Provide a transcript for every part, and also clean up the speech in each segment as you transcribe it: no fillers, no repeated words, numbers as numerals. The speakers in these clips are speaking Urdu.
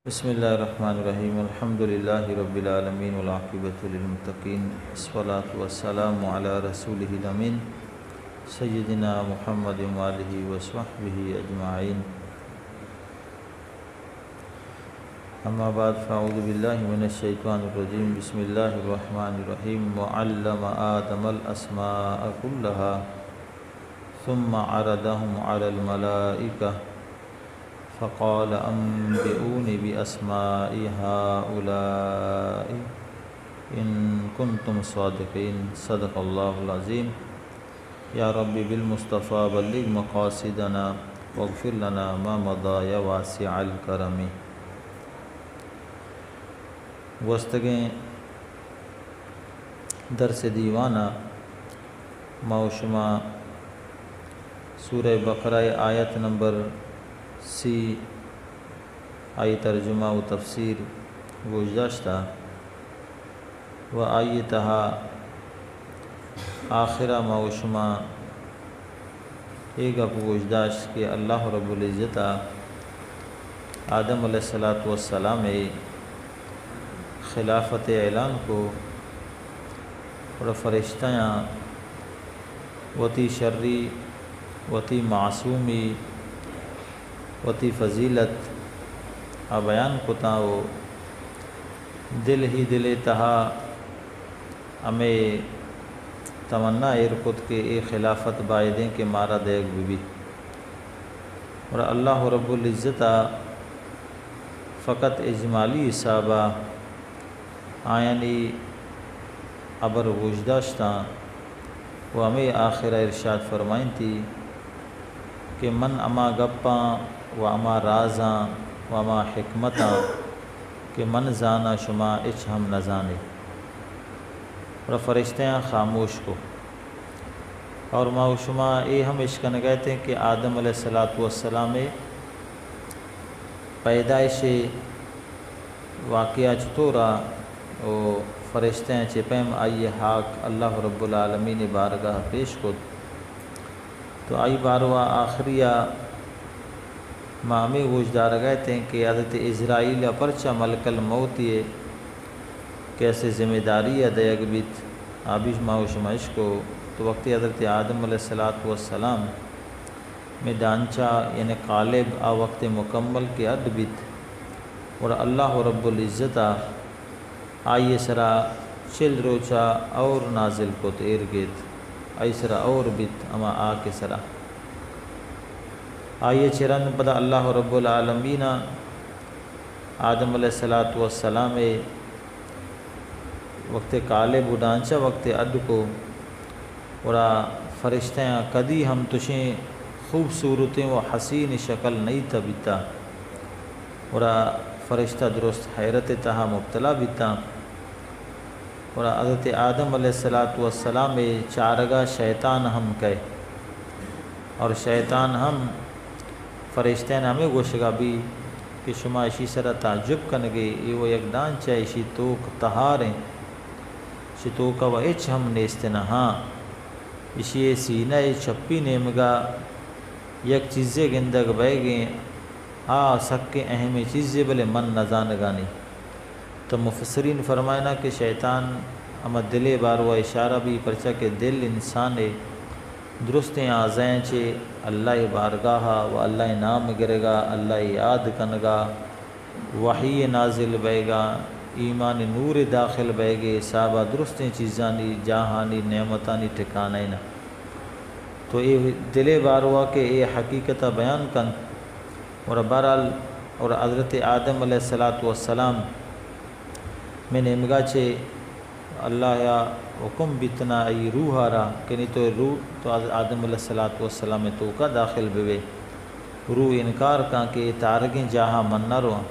بسم اللہ الرحمن الرحیم الحمد للہ رب العالمین والعاقبۃ للمتقین والصلاۃ والسلام علی رسولہ الامین سیدنا محمد وآلہ وصحبہ اجمعین اما بعد فاعوذ باللہ من الشیطان الرجیم بسم اللہ الرحمن الرحیم وعلم آدم الاسماء كلها ثم عرضهم على الملائکہ فقال انبئوني بأسماء هؤلاء إن كنتم صادقين صدق الله العظيم يا رب بالمصطفى بلغ مقاصدنا واغفر لنا ما مضى يا واسع الكرم وستگیں درس دیوانہ موشمہ سورہ بقرہ آیت نمبر سی آئی ترجمہ و تفسیر گزشتہ و آئی تہا آخرہ موشمہ ایک گزشت کہ اللہ رب العزت آدم علیہ السلام خلافت اعلان کو اور فرشتیاں وتی شرری وتی معصومی وتی فضیلت بیان کتا و دل ہی دل تہا ہمیں تمنا ارکت کے اے خلافت بائدیں کے مارا دیکھ بھی اور اللہ رب العزت فقط اجمالی حسابہ آیانی ابر وجداشتاں وہ ہمیں آخرہ ارشاد فرمائیں تھی کہ من اما گپاں و اما رازاں و اما حکمتاں کہ من زانا شما اچ ہم نہ زانے اور فرشتیاں خاموش کو اور ما شما اے ہم اشکن گئے کہ آدم علیہ السلام پیدائش واقعہ چطورا و فرشتیاں چپیم آئی حاق اللہ رب العالمین بارگاہ پیش کو تو آئی باروا آخریہ مامی وجدار گئے تھے کہ حضرت اسرائیل پرچہ ملک الموت یہ کیسے ذمہ داری ادیگ بیت آبیش ماوش معش کو تو وقت حضرت آدم علیہ السلام میں دانچہ یعنی قالب آ وقت مکمل کے عد بیت اور اللہ رب العزت آئیے سرا چل روچا اور نازل کو تو ارگت ایسرا اور بیت اما آ کے سرا آئیے چرن پدا اللہ رب العالمین آدم علیہ السلام وقت قالب ڈانچہ وقت اڈ کو اور فرشتیاں کدی ہم تشیں خوبصورتیں و حسین شکل نہیں تھا بیتا اور فرشتہ درست حیرت تہا مبتلا بیتا اور حضرت آدم علیہ السلام چارگاہ شیطان ہم کہے اور شیطان ہم فرشتین ہمیں گوشگا بھی کہ شما اشی سرا تعجب کنگے یہ وہ یک ڈانچہ اشی توک تہاریں اشی توکا و اچ ہم نیستنا ہاں اشی سینہ چھپی نیمگا یک چیزیں گندگ بے گئیں ہاں سکے اہم چیزیں بلے من نزانگانی تو مفسرین فرمائنا کہ شیطان اما دل باروا اشارہ بھی پرچہ کہ دل انسان درست آزائیں چھے اللہ بارگاہا و اللہ نام گرے گا اللہ یاد کنگا وحی نازل بے گا ایمان نور داخل بے گے صحابہ درست چیزانی جاہانی نعمتانی ٹھکانے نا تو یہ دل باروا کے یہ حقیقت بیان کن اور بہرحال اور حضرت آدم علیہ السلام میں نمگا چھے اللہ یا حکم بیتنا ای روح آرہا کہ نہیں تو روح تو آدم علیہ السلام میں تو کا داخل بے روح انکار کہاں کہ تارگیں جہاں من نہ رہا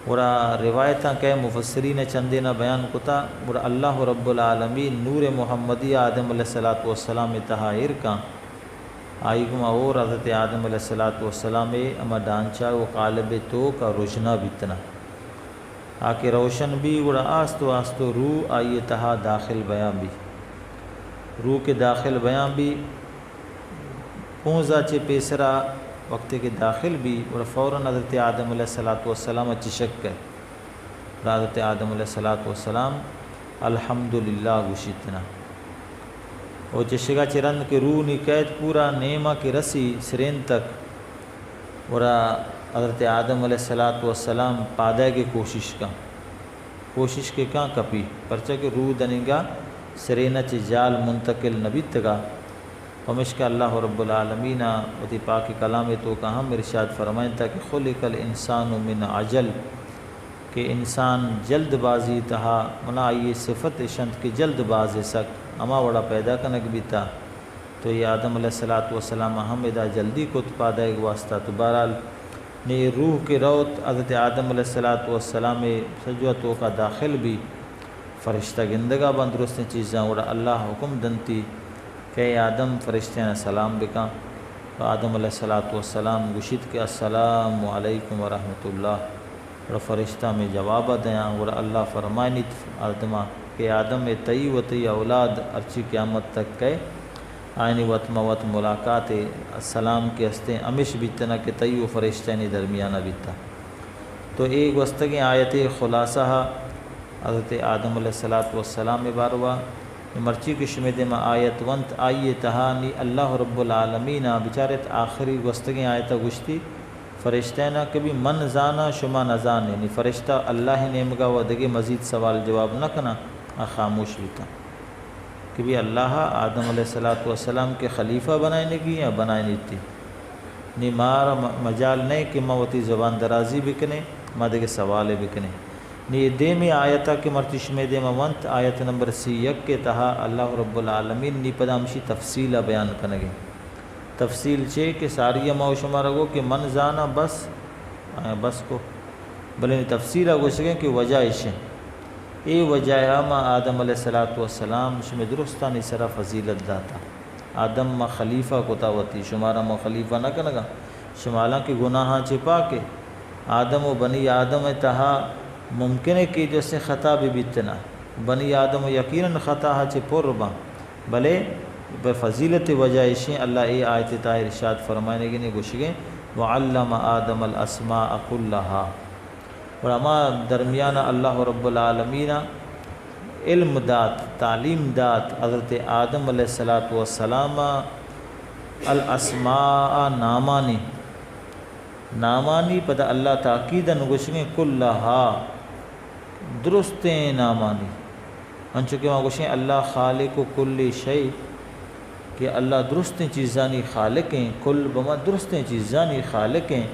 اور روایتاں کہ مفسرین چندینہ بیان کتا اور اللہ رب العالمین نور محمدی آدم علیہ السلام میں تحائر کہاں آئی گما اور حضرت آدم علیہ السلام اما ڈانچہ و قالب تو کا رجنا بیتنا آکے روشن بھی گڑا آستو آستو روح آئیے تہا داخل بیان بھی روح کے داخل بیان بھی پونزا چے پیسرا وقت کے داخل بھی اور فوراً حضرت آدم علیہ الصلاۃ والسلام چشک گئے. حضرت آدم علیہ الصلاۃ والسلام الحمدللہ گشتنا اور چشگا چرند کے روح نی قید پورا نیما کی رسی سرین تک اور حضرت آدم علیہ الصلاۃ والسلام پادے کی کوشش کے کہاں کپی پرچہ کہ روح دنگا سرینہ چ جال منتقل نبی تگا ہمشکا اللہ رب العالمین وتی پاک کلام تو کا ہم ارشاد فرمائیں تا کہ خلق الانسان من عجل کہ انسان جلد بازی تہا منا یہ صفت شنت کی جلد باز سک اما وڑا پیدا کنک بھی تھا تو یہ آدم علیہ الصلاۃ والسلام ہم ادا جلدی کو پادہ ایک واسطہ تو بہرحال نے روح کے روت حضرت آدم علیہ الصلاۃ والسلام سجوتوں کا داخل بھی فرشتہ گندگا بندرست چیزاں اور اللہ حکم دنتی کہ آدم فرشتہ نے سلام بکا تو آدم علیہ الصلاۃ والسلام گشت کے السلام علیکم ورحمۃ اللہ اور فرشتہ میں جواب دیا اور اللہ فرمائنی آدمہ کہ آدم تئی و تئی اولاد ارچی قیامت تک کہ آئینی وط موت ملاقات السلام کے ہستے امش بیتنا کہ تئی و فرشتہ نے درمیانہ بیتا. تو ایک وسطی آیت خلاصہ حضرت آدم علیہ الصلاۃ والسلام باروا مرچی کے شمید میں آیت ونت آئیے تہانی اللہ رب العالمین بچارت آخری وسطی آیت گشتی فرشتہ نہ کبھی من زانا شما نہ زانے نی فرشتہ اللہ نیمگا و دگے مزید سوال جواب نہ کنا خاموش بیتا کہ بھی اللہ آدم علیہ الصلاۃ والسلام کے خلیفہ بنائے کی یا بنائے نہیں تھی نی مارا مجال نہیں کہ موتی زبان درازی بکنے مدے کے سوال بکنے نی دے میں آیتا کہ مرتش میں دے منت آیت نمبر 31 کے تہا اللہ رب العالمین نی پدامشی تفصیلہ بیان کنگے تفصیل چھے کہ ساری ماو شمارا گو کہ من زانا بس کو بلے تفصیلہ گو سکیں کہ وجہ اشیں اے وجہ ما آدم علیہ الصلاۃ والسلام شمی درستانی سرا فضیلت داتا آدم ما خلیفہ کو تاوتی شمارا ما خلیفہ نہ کنگا شمالا کی گناہاں چھپا کے آدم و بنی آدم تہا ممکن ہے کہ جیسے خطا بھی بیتنا بنی آدم و یقیناً خطا چھے پر با بلے بفضیلت وجہ اشیں اللہ اے آیت تا ارشاد فرمائنے گی نے گوشگیں وعلم آدم الاسماء كلها اور اما درمیانہ اللہ رب العالمین علم دات تعلیم دات حضرت آدم علیہ الصلاۃ والسلام الاسماء نامانی پتہ اللہ تاکیدن گوشگیں كلها درستیں نامانی انچو کہ وہاں گوشیں اللہ خالق کل شیء کہ اللہ درستیں چیزانی خالق ہیں کل بما درستیں چیزانی خالق ہیں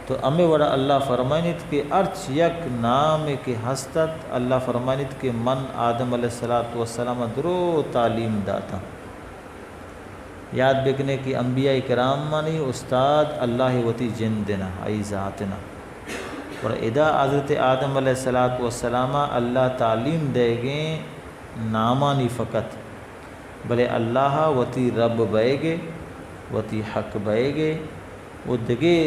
تو امے وڑا اللہ فرمائنیت کہ ارچ یک نام کے ہستت اللہ فرمائنیت کہ من آدم علیہ الصلاۃ والسلام درو تعلیم داتا یاد بکنے کی انبیاء کرام مانی استاد اللہ وتی جن دینا ای ذاتنا اور ادا حضرت آدم علیہ الصلاۃ والسلام اللہ تعلیم دے گے نامانی فقط بلے اللہ وتی رب بئے گے وتی حق بئے گے وہ دگے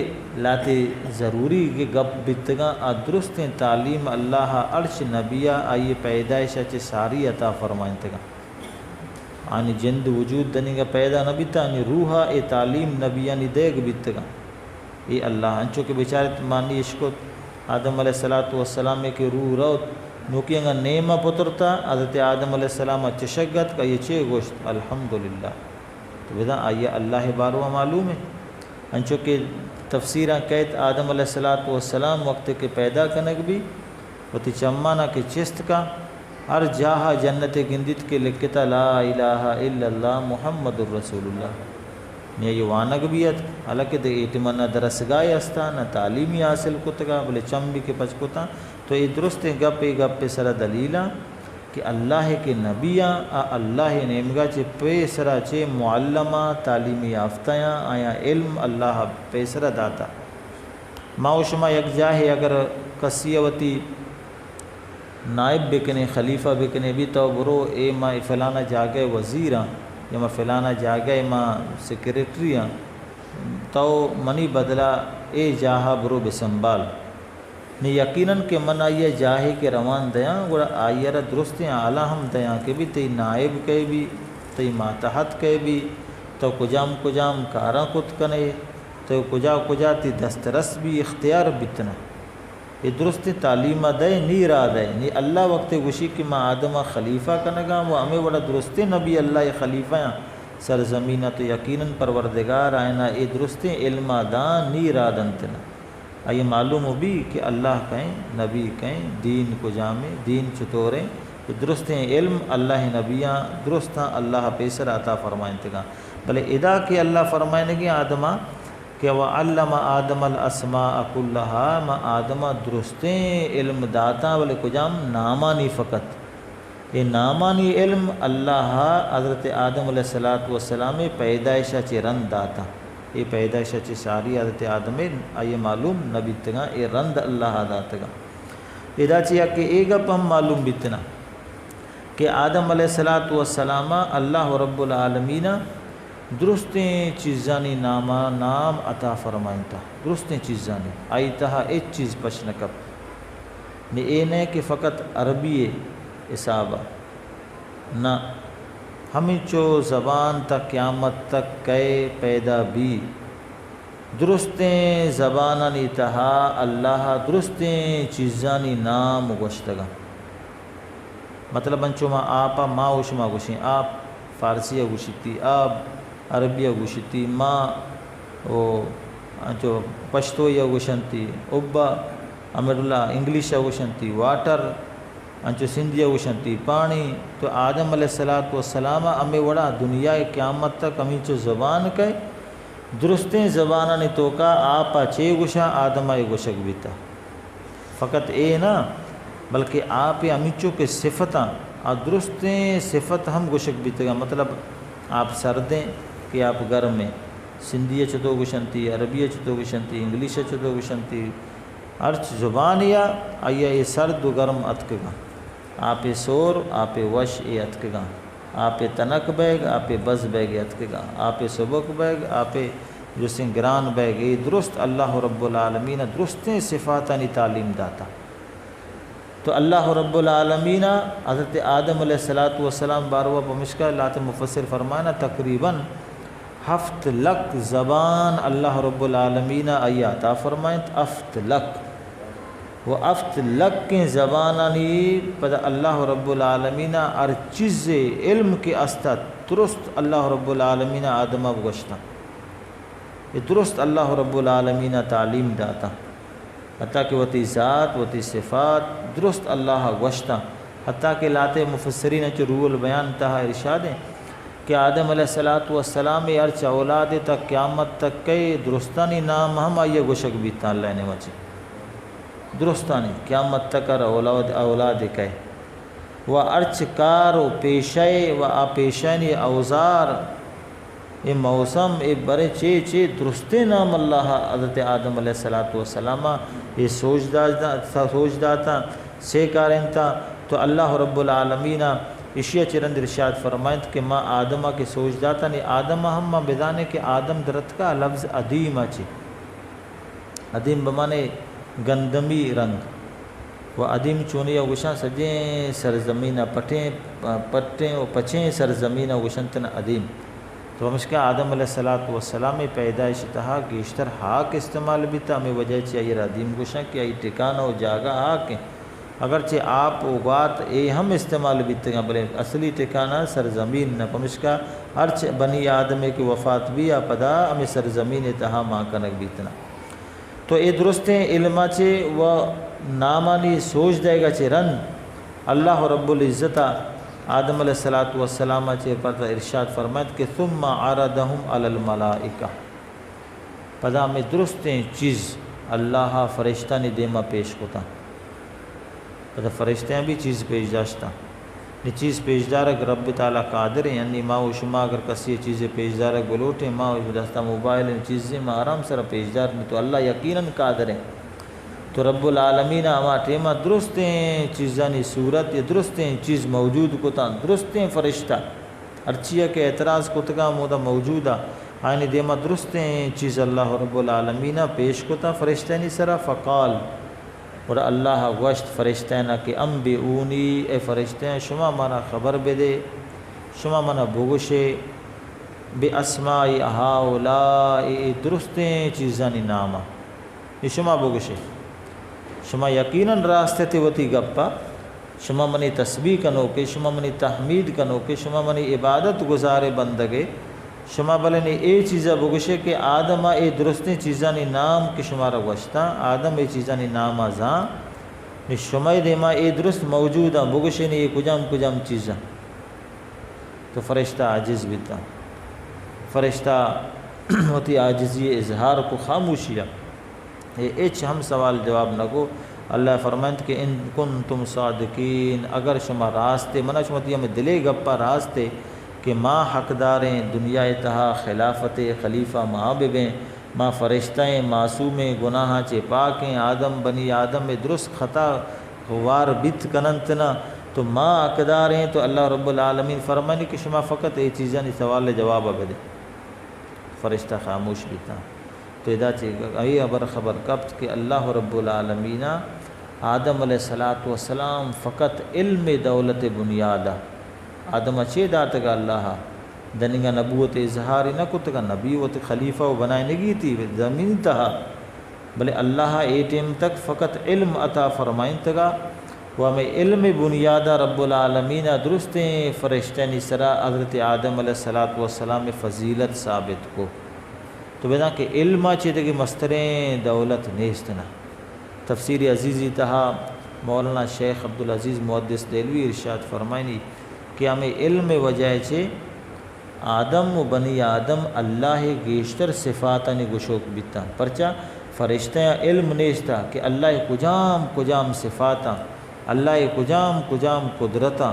لاتے ضروری کے گپ بتگا درست تعلیم اللہ عرش نبیہ آئیے پیدائش چے ساری عطا فرمائن تگا آنی جند وجود دنی گا پیدا نبیتا آنی روحا اے تعلیم نبیانی دیگ بیتگا اے اللہ انچو کے بیچارت مانی اشکت آدم علیہ الصلاۃ والسلام کے روح روت نوکیاں گا نیمہ پترتا حضرت آدم علیہ السلام چشگت کا یہ چھے گوشت الحمدللہ تو بدا آئیے اللہ بارو معلوم ہے انچو کہ تفسیرہ کہت آدم علیہ الصلاۃ والسلام وقت کے پیدا کنک بھی وتی چمانہ کے چست کا ہر جاہا جنت گندت کے لکھتا لا الہ الا اللہ محمد الرسول اللہ یہ وانگ بیت حالانکہ دے اعتماد نہ درسگاہ استا نہ تعلیمی حاصل کتگا بلے چم بھی کے پچ کتا تو یہ درست گپ سرا دلیلہ کہ اللہ کے نبیاں اللہ نیمگا چے پیسرا چے معلمہ تعلیمی یافتیاں آیا علم اللہ پیسرا داتا ماوشما یک جاہے اگر کسیوتی نائب بکنے خلیفہ بکنے بھی تو برو اے ما فلانا جاگے وزیراں یا ما فلانا جاگے ما سیکریٹریاں تو منی بدلا اے جاہا برو بسنبال نے یقیناً کہ من آئیے جاہے کے روان دیاں اور آئیے را درستیں اعلیٰ ہم دیاں کہ بھی تی نائب کے بھی تی ماتحت کے بھی تو کجام کاراں کت کنے تو کجا کجا تی دسترس بھی اختیار بتنا یہ درست تعلیم دے نی را دے نی اللہ وقت گوشی کہ ما آدمہ خلیفہ کنگا وہ ہمیں بڑا درست نبی اللہ یہ خلیفہ ہیں سرزمینہ تو یقیناً پروردگار آئینہ اے درست علم دان نی را دنتنا آئیے معلوم ہو بھی کہ اللہ کہیں نبی کہیں دین کو جامع دین چطوریں درست علم اللہ نبیاں درست اللہ پیسر عطا فرمائیں تگا بلے ادا کہ اللہ فرمائیں گے آدمہ کہ وَعَلَّمَ آدم الْأَسْمَاءَ كُلَّهَا ما آدمہ درستیں علم داتا بلے کجام نامانی فقط یہ نامانی علم اللہ حضرت آدم علیہ السلام پیدائشہ چی رند داتا یہ پیدائشہ چی ساری حضرت آدم آئیے معلوم نبی تگا یہ رند اللہ داتگا ادا چیا کہ ایک اپ ہم معلوم بیتنا کہ آدم علیہ السلام اللہ رب العالمین درستیں چیزانی نام عطا فرمائیں تا درستیں چیزانی آئی تہا ایک چیز پشنکب نے اے نہیں کہ فقط عربی حسابہ نہ ہمیں چو زبان تک قیامت تک کئے پیدا بھی درستیں زبانانی تہا اللہ درستیں چیزانی نام گوشتگا مطلب انچو ما آپا ما وشما گوشیں آپ فارسیہ گوشتی آپ عربیہ گوشتی ما او انچو پشتویہ گوشنتی ابا امراللہ انگلیشہ گوشنتی واٹر انچو سندھیہ گوشنتی پانی تو آدم علیہ السلام ہمیں وڑا دنیا قیامت تک ہمیں چو زبان کئے درستیں زبانہ نے توکا آپا چے گوشا آدمہ گوشک بیتا فقط اے نا بلکہ آپ امیچو کے صفتاں درستیں صفت ہم گوشک بیتا مطلب آپ سردیں کہ آپ گرم میں سندھیہ چتو گوشنتی عربیہ چتو گوشنتی انگلیشہ چتو گوشنتی ارچ زبانیہ آئیہ یہ سرد و گرم اتکگا آپ سور آپ وش اے اتکگا آپ تنک بیگ آپ بز بیگ اتکگا آپ سبک بیگ آپ جو سنگران بیگ یہ درست اللہ رب العالمین درستیں صفاتانی تعلیم داتا تو اللہ رب العالمین حضرت آدم علیہ السلام باروا پمشکا لات مفسر فرمانا تقریباً 7 لک زبان اللہ رب العالمین عطا فرمائیں 7 لک وہ 7 لک کے زبانانی پدا اللہ رب العالمین ہر چیز علم کے استا درست اللہ رب العالمین آدمہ گوشتا یہ درست اللہ رب العالمین تعلیم داتا حتیٰ کہ وتی ذات وتی صفات درست اللہ گوشتا حتیٰ کہ لات مفسرین چو روح البیان تہا ارشادیں کہ آدم علیہ السلام ارچ اولاد تک قیامت تک کئی درستانی نام ہم آئیے گوشک بیتا اللہ نے وچی درستانی قیامت تک اولاد کئی و ارچ کار و پیشے و پیشانی اوزار اے موسم اے برے چے درستے نام اللہ حضرت آدم علیہ السلام یہ سوچ داتا سے کارنتا تو اللہ رب العالمین اشیاء چرند ارشاد فرمائند کہ ما آدمہ کے سوچ داتا نہیں آدمہ ہم ما بدانے کہ آدم درت کا لفظ عدیم اچھی عدیم بمانے گندمی رنگ و عدیم چونی وشاں سجیں سرزمینہ پٹیں و پچیں سرزمینہ وشنتن عدیم تو ہمشکہ آدم علیہ السلام پیدائش تہا گیشتر حاک استعمال بھی تا ہمیں وجہ چاہیے عدیم گوشاں کہ آئی ٹکانہ و جاگہ حاک ہیں اگرچہ آپ اوگات اے ہم استعمال بیتے گا بلے اصلی ٹکانہ سرزمین نہ پمشکا ہرچ بنی آدم کی وفات بھی پدا ہمیں سرزمین تہا ماں کنک بیتنا تو اے درستیں علمہ چھے و نامانی سوچ دے گا چھے رن اللہ رب العزت آدم علیہ السلام چھے پر ارشاد فرمائد کہ ثم عرضہم علی الملائکہ پدا میں درستیں چیز اللہ فرشتہ نے دیما پیش ہوتا پدا فرشتیں بھی چیز پیش داشتا یہ چیز پیش دارک رب تعالیٰ قادر ہیں یعنی ماں و شما اگر کسی چیزیں پیش دارک بلوٹیں ماں و دستا موبائل چیزیں ماں آرام سر پیش دار میں تو اللہ یقیناً قادر ہیں تو رب العالمین اما ٹیمہ درستیں چیزانی صورت یا درستیں چیز موجود کو تا درستیں فرشتہ ارچیہ کے اعتراض کو تکا مودا موجودہ آئینی دیما درستیں چیز اللہ رب العالمین پیش کو تا فرشتینی سرا فقال اور اللہ گوشت فرشتینہ کہ انبئونی اے فرشتین شما مانا خبر بدے شما مانا بگوشے بے اسماء ہاؤلاء درستیں چیزانی نامہ یہ شما بگشے شما یقیناً راستے تے وتی گپا شما منی تسبیح کنو کہ شما منی تحمید کنو کہ شما منی عبادت گزارے بندگے شما بلنی اے چیزا بگشے کہ آدم اے درستیں چیزانی نام کہ شما را گوشتا آدم اے چیزانی نام آزاں نی شما دیما اے درست موجودا بگشے نی اے کجام چیزاں تو فرشتہ عاجز بیتا فرشتہ ہوتی عاجزی اظہار کو خاموشیا ایچ ہم سوال جواب نہ کو اللہ فرمائند کہ ان کنتم صادقین اگر شما راستے منع شمتی ہمیں دلے گپا راستے کہ ماں حقداریں دنیا اتہا خلافت خلیفہ معاببیں ماں فرشتیں معصومیں گناہ چے پاکیں آدم بنی آدم میں درست خطا غوار بیت کننتنا تو ماں حقداریں تو اللہ رب العالمین فرمائنی کہ شما فقط یہ چیزیں سوال جواب دے فرشتہ خاموش بیتا تو ادا چاہیے ابر خبر کبت کہ اللہ رب العالمین آدم علیہ السلام فقط علم دولت بنیادہ آدم اچھے داتگا اللہ دنگا نبوت اظہاری نہ کتگا نبیوت خلیفہ و بنائے نگی تھی زمین تہا بلے اللہ اے ٹیم تک فقط علم عطا فرمائن تگا وہ ہمیں علم بنیادہ رب العالمین درستیں فرشتین سرا حضرت آدم علیہ السلام فضیلت ثابت کو تو بیدا کہ علم چیتے کہ مستریں دولت نیستنا تفسیر عزیزی تہا مولانا شیخ عبدالعزیز محدث دہلوی ارشاد فرمائنی کہ ہمیں علم وجہ چھے آدم و بنی آدم اللہ گیشتر صفاتانی گشوک بیتا پرچا فرشتہ علم نیستا کہ اللہ کجام صفاتا اللہ کجام قدرتا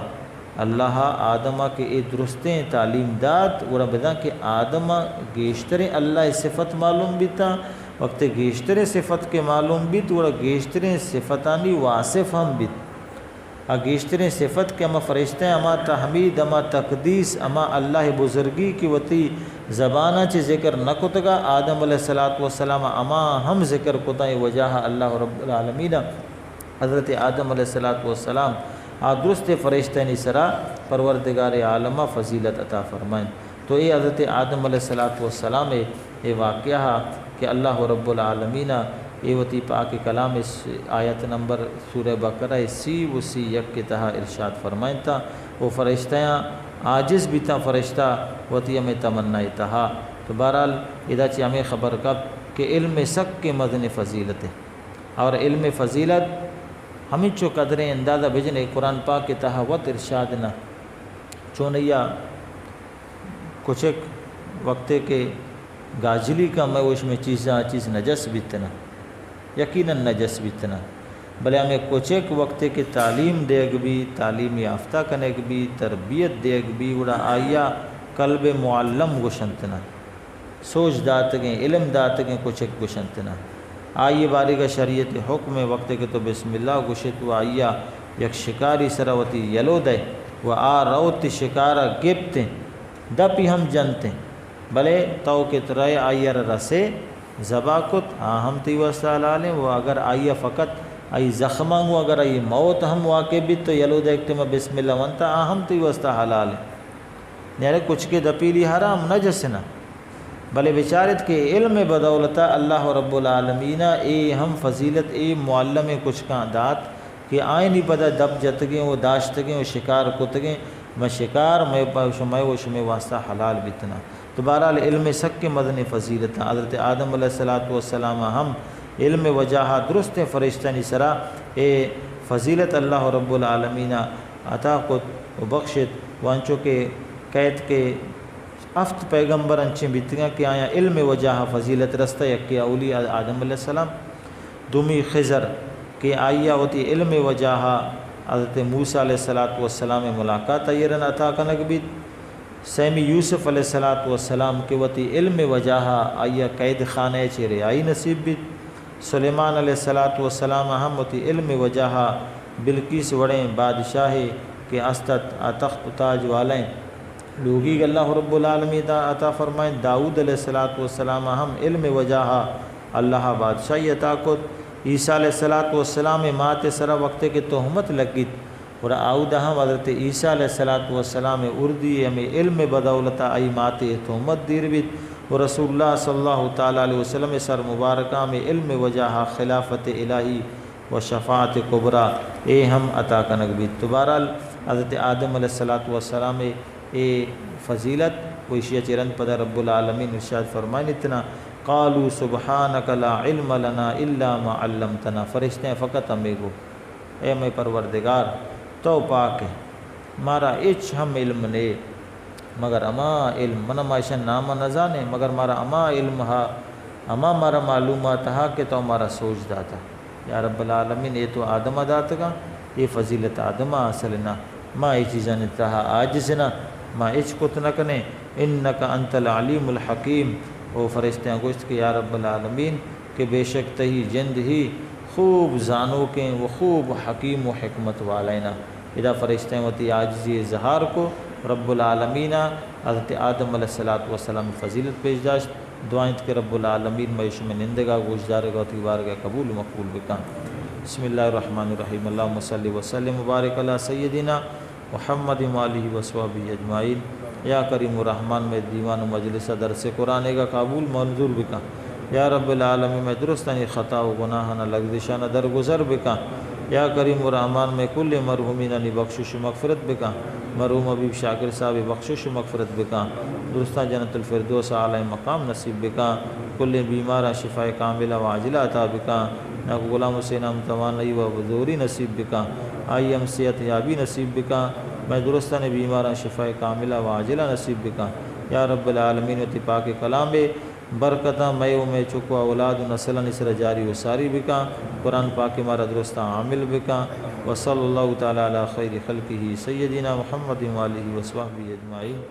اللہ آدمہ کے اے درستیں تعلیم دات اور بدا کہ آدمہ گیشتر اللہ صفت معلوم بیتا وقت گیشتر صفت کے معلوم بیت اور گیشتر صفتانی واصف ہم بیت گیشتر صفت کے اما فرشتیں اما تحمید اما تقدیس اما اللہ بزرگی کی وتی زبانہ چی ذکر نہ کتگا آدم علیہ السلام اما ہم ذکر کتا وجہ اللہ رب العالمین حضرت آدم علیہ السلام درست فرشتین سرا پروردگار عالمہ فضیلت عطا فرمائیں تو یہ حضرت آدم علیہ السلام یہ واقعہ کہ اللہ رب العالمین ایوتی پاک کلام اس آیت نمبر سورہ بقرہ سی یک کے تہا ارشاد فرمائیں تا وہ فرشتیاں عاجز بھی تا فرشتہ وتی ہمیں تمنا تہا تو بہرحال ادا چی ہمیں خبر کب کہ علم سک کے مدن فضیلت ہے اور علم فضیلت ہمیں چو قدریں اندازہ بھیجنے قرآن پاک کے تہا وط ارشاد نہ چونیا کچھ وقتے کے گاجلی کا میں اس میں چیز نجس بیتنا یقیناً نجس بیتنا بلے ہمیں کچھ ایک وقتے کے تعلیم دیگ بھی تعلیم یافتہ کنیک بھی تربیت دیگ بھی اڑا آیا قلب معلم گشنتنا سوچ داتگیں علم داتگیں کچھ ایک گشنتنا آئیے باری کا شریعت حکم وقتے کے تو بسم اللہ گشت و آئیا یک شکاری سروتی یلو دے و روتی شکارہ گپتیں دپی ہم جنتیں بلے تو کے ترائے آئیہ رسے زباکت ہم تی وسط لالیں وہ اگر آئیہ فقط آئی زخماں ہوں اگر آئی موت ہم واقع بھی تو یلو دیکھتے میں بسم اللہ ونتا ہم تی وسط حلالیں یعنی کچھ کے دپیلی حرام نجسنا بلے بیچارت کے علم بدولتا اللہ رب العالمین اے ہم فضیلت اے معلم کچھ کا دات کہ آئیں نہیں پتہ دب جتگیں وہ داشتگیں وہ شکار کتگیں میں شکار میں شمع واسطہ حلال بیتنا تو بہرحال علم سک کے مدن فضیلت حضرت آدم علیہ السلام ہم علم وجہ درست فرشتہ نسرا اے فضیلت اللہ رب العالمین عطا قد و بخشت وانچو کے قید کے افت پیغمبر انچیں بیتگاں کہ آیا علم وجہ فضیلت رستہ یکی اولی آدم علیہ السلام دومی خضر کہ آئیہ ہوتی علم وجہ حضرت موسیٰ علیہ السلام ملاقات ایرن عطا کنک بیت سیمی یوسف علیہ السلام کے وتی علم وجہ آئیہ قید خانہ چیرے آئی نصیب بیت سلیمان علیہ السلام ہم وتی علم وجہ بلقیس وڑیں بادشاہ کے استت تخت تاج والیں لوگی اللہ رب العالمین عطا فرمائیں داؤد علیہ السلام ہم علم وجہ اللہ بادشاہی عطا کت عیسیٰ علیہ السلام مات سرا وقت کے تہمت لگت اور آؤدہ ہم حضرت عیسیٰ علیہ السلام اردی ہمیں علم بدولتا ای ماتے تہمت دیر بیت و رسول اللہ صلی اللہ تعالیٰ علیہ وسلم سر مبارکہ میں علم وجہ خلافت الہی و شفاعت کبرا اے ہم عطا کنگ بیت۔ تو بہرحال حضرت آدم علیہ السلام اے فضیلت کوئی چرن پدر رب العالمین ارشاد فرمائن اتنا قالوا سبحانک لا علم لنا الا ما علمتنا، فرشتے ہیں فقط ہمیں گو اے میں پروردگار تو پاک ہے مارا اچ ہم علم نے مگر اما علم من ماشا نام نہ جانے مگر مارا اما علم ہا اما مارا معلومات ہا کہ تو ہمارا سوچ داتا یا رب العالمین یہ تو آدم دات کا یہ فضیلت آدم اصلنا ما یہ چیزیں نتہا آجزنا ما اچ کت نہ کنے انکا انت العلیم الحکیم۔ وہ فرشتے ہیں گوشت کہ یا رب العالمین کہ بے شک تہی جند ہی خوب زانو کے وہ خوب حکیم و حکمت والینا۔ ادا فرشتے ہیں وتی عاجزی اظہار کو رب العالمین حضرت آدم علیہ السلام فضیلت پیش داشت دعائیں کہ رب العالمین معیش میں نندگا گوشدار گوتی بارگاہ قبول مقبول بکا۔ بسم اللہ الرحمن الرحیم اللہم صلی وسلم مبارک علی سیدنا محمد آلہ وصحبہ اجمعین۔ یا کریم الرحمن میں دیوان و مجلس درس قرآن کا قبول منظور بکا۔ یا رب العالمین میں درستانی خطا و گناہ نہ لغزشانہ درگزر بکا۔ یا کریم الرحمن میں کل مرحومین بخشش و مغفرت بکا۔ مرحوم حبیب شاکر صاحب بخشش و مغفرت بکا، درستہ جنت الفردوس اعلی مقام نصیب بکا۔ کل بیمارہ شفاء کاملہ و عاجلہ عطا بکا۔ نہ غلام حسین ہم توانائی و بزوری نصیب بکا، آئی ہم صحت یابی نصیب بکا۔ میں درستہ نے بیمارہ شفاء کاملہ و عاجلہ نصیب بکا۔ یا رب العالمین و پاک کلام برکتہ میں چکو اولاد نسل نسر جاری و ساری بکا۔ قرآن پاک مارا درستہ عامل بکا۔ وصلی اللہ تعالیٰ علی خیر خلقہ سیدنا محمد آلہ وصحبہ اجمعین۔